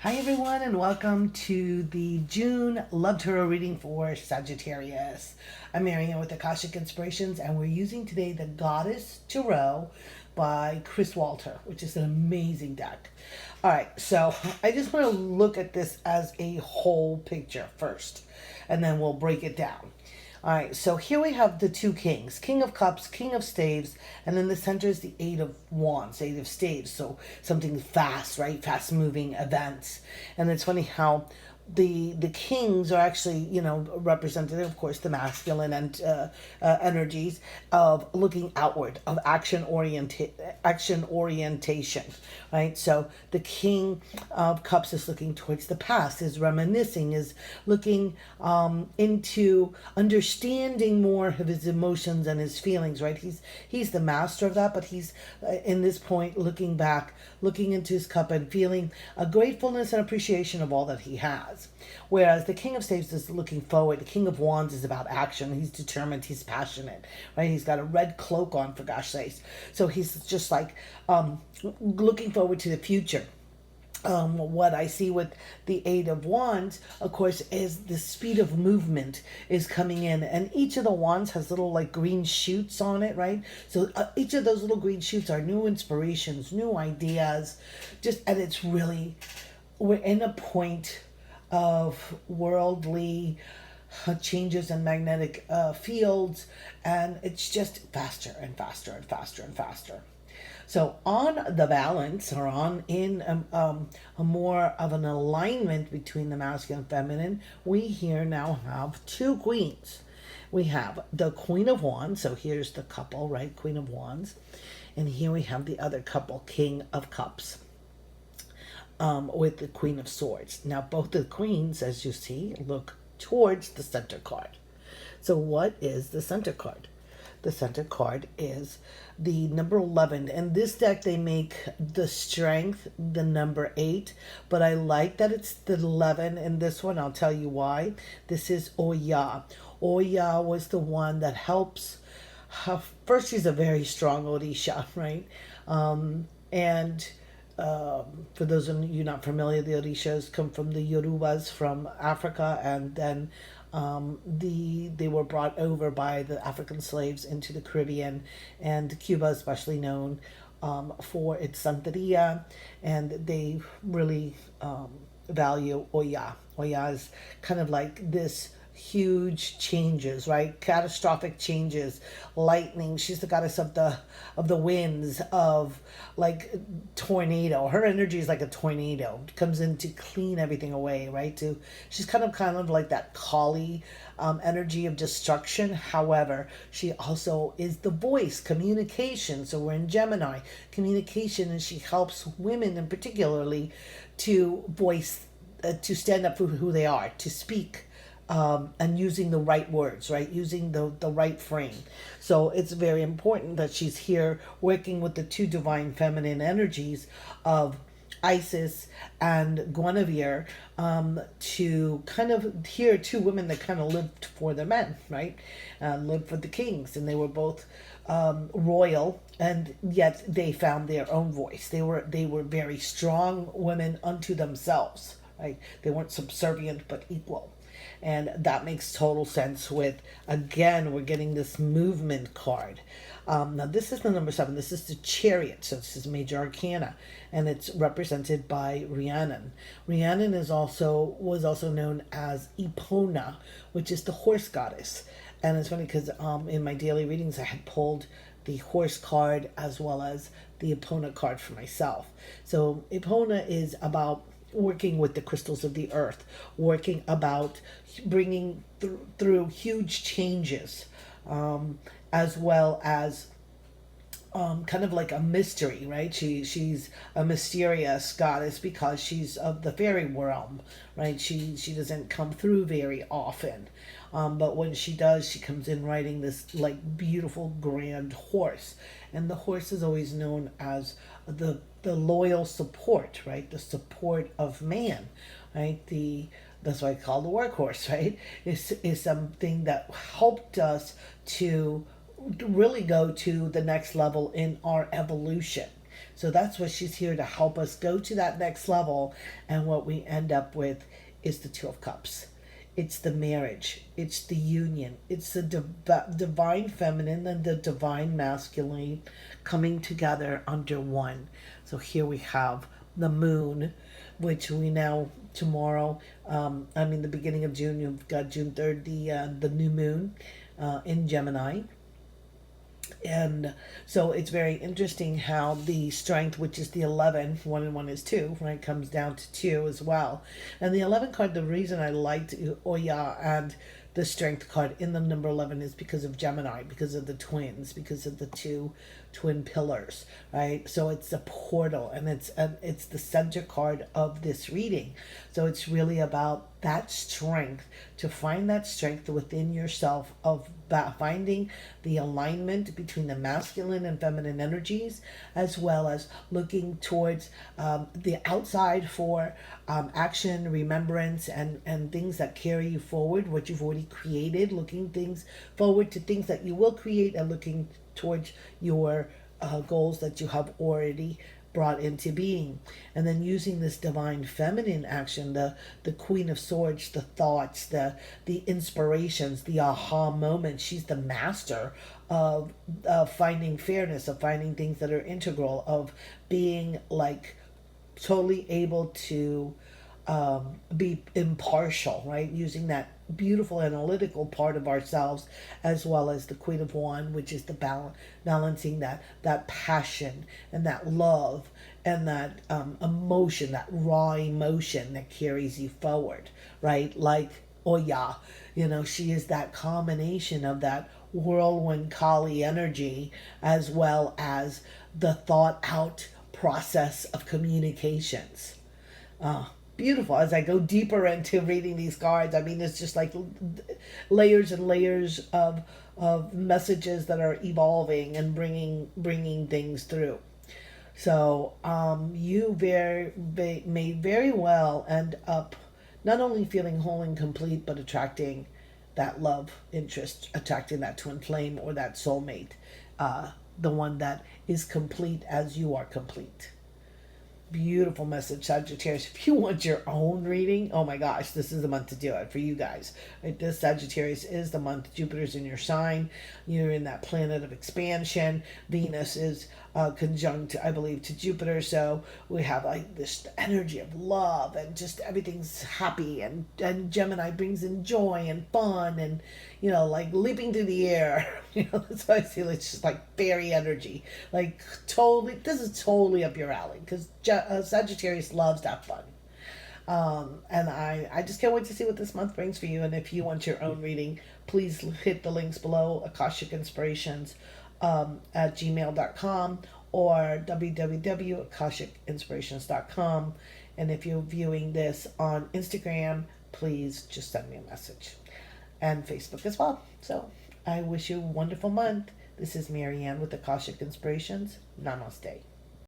Hi everyone and welcome to the June Love Tarot reading for Sagittarius. I'm Marianne with Akashicinspirations and we're using today the Goddess Tarot by Chris Walter, which is an amazing deck. Alright, so I just want to look at this as a whole picture first and then we'll break it down. All right, so here we have the two kings, King of Cups, King of Staves, and then the center is the Eight of Wands, Eight of Staves. So something fast, right? Fast moving events. And it's funny how the kings are actually, representative, of course, the masculine and energies of looking outward, of action orientation, right? So the King of Cups is looking towards the past, is reminiscing, is looking into understanding more of his emotions and his feelings, right? He's the master of that, but he's in this point looking back, looking into his cup and feeling a gratefulness and appreciation of all that he has. Whereas the King of Staves is looking forward. The King of Wands is about action. He's determined. He's passionate, right? He's got a red cloak on, for gosh sakes. So he's just like looking forward to the future. What I see with the Eight of Wands, of course, is the speed of movement is coming in, and each of the wands has little like green shoots on it, right? So each of those little green shoots are new inspirations, new ideas, and it's really, we're in a point of worldly changes in magnetic fields, and it's just faster and faster and faster and faster. So on the balance, or on in a more of an alignment between the masculine and feminine, we here now have two queens. We have the Queen of Wands, so here's the couple, right? Queen of Wands. And here we have the other couple, King of Cups, with the Queen of Swords. Now both the queens, as you see, look towards the center card. So what is the center card? The center card is the number 11. In this deck, they make the strength the number 8, but I like that it's the 11 in this one. I'll tell you why. This is Oya. Oya was the one that helps. First, she's a very strong Odisha, right? And for those of you not familiar, the Orishas come from the Yorubas from Africa, and then they were brought over by the African slaves into the Caribbean, and Cuba, especially known for its Santeria, and they really value Oya. Oya is kind of like this huge changes, right? Catastrophic changes, lightning. She's the goddess of the winds, of like tornado. Her energy is like a tornado. Comes in to clean everything away, right? She's kind of like that Kali energy of destruction. However, she also is the voice, communication. So we're in Gemini, communication, and she helps women in particularly to voice, to stand up for who they are, to speak, and using the right words, right? Using the right frame. So it's very important that she's here working with the two divine feminine energies of Isis and Guinevere, to kind of, here two women that kind of lived for the men, right? Lived for the kings, and they were both royal, and yet they found their own voice. They were very strong women unto themselves, right? They weren't subservient but equal. And that makes total sense with, again, we're getting this movement card. Now this is the number 7. This is the Chariot. So this is Major Arcana, and it's represented by Rhiannon. Rhiannon was also known as Epona, which is the horse goddess. And it's funny because in my daily readings I had pulled the horse card as well as the Epona card for myself. So Epona is about working with the crystals of the earth, working about bringing through huge changes, as well as kind of like a mystery, right? She's a mysterious goddess because she's of the fairy realm, right? She doesn't come through very often, but when she does, she comes in riding this like beautiful grand horse, and the horse is always known as the loyal support, right? The support of man, right? That's why I call the workhorse, right? Is something that helped us to really go to the next level in our evolution. So that's what she's here to help us go to that next level. And what we end up with is the Two of Cups. It's the marriage, it's the union, it's the divine feminine and the divine masculine coming together under one. So here we have the moon, which we now tomorrow, the beginning of June, you've got June 3rd, the new moon in Gemini. And so it's very interesting how the strength, which is the 11, 1 and 1 is 2, right, comes down to 2 as well. And the 11 card, the reason I liked Oya and the strength card in the number 11 is because of Gemini, because of the twins, because of the two twin pillars, right? So it's a portal, and it's the center card of this reading. So it's really about that strength, to find that strength within yourself of finding the alignment between the masculine and feminine energies, as well as looking towards the outside for action, remembrance, and things that carry you forward, what you've already created, looking things forward to things that you will create, and looking towards your goals that you have already brought into being. And then using this divine feminine action, the Queen of Swords, the thoughts, the inspirations, the aha moments. She's the master of finding fairness, of finding things that are integral, of being like totally able to be impartial, right? Using that beautiful analytical part of ourselves, as well as the Queen of Wands, which is the balancing that passion and that love and that emotion, that raw emotion that carries you forward, right? Like Oya, she is that combination of that whirlwind Kali energy, as well as the thought out process of communications. Beautiful. As I go deeper into reading these cards, it's just like layers and layers of messages that are evolving and bringing things through. So you may very well end up not only feeling whole and complete, but attracting that love interest, attracting that twin flame or that soulmate, the one that is complete as you are complete. Beautiful message, Sagittarius. If you want your own reading, oh my gosh, this is the month to do it for you guys. Right? This Sagittarius is the month. Jupiter's in your sign. You're in that planet of expansion. Venus is conjunct, I believe, to Jupiter. So we have like this energy of love, and just everything's happy, and Gemini brings in joy and fun, and like leaping through the air. That's why I feel it's just like fairy energy. Like totally, this is totally up your alley, because Sagittarius loves that fun. And I just can't wait to see what this month brings for you. And if you want your own reading, please hit the links below, Akashicinspirations at gmail.com or www.akashicinspirations.com. And if you're viewing this on Instagram, please just send me a message. And Facebook as well. So I wish you a wonderful month. This is Marianne with Akashic Inspirations. Namaste.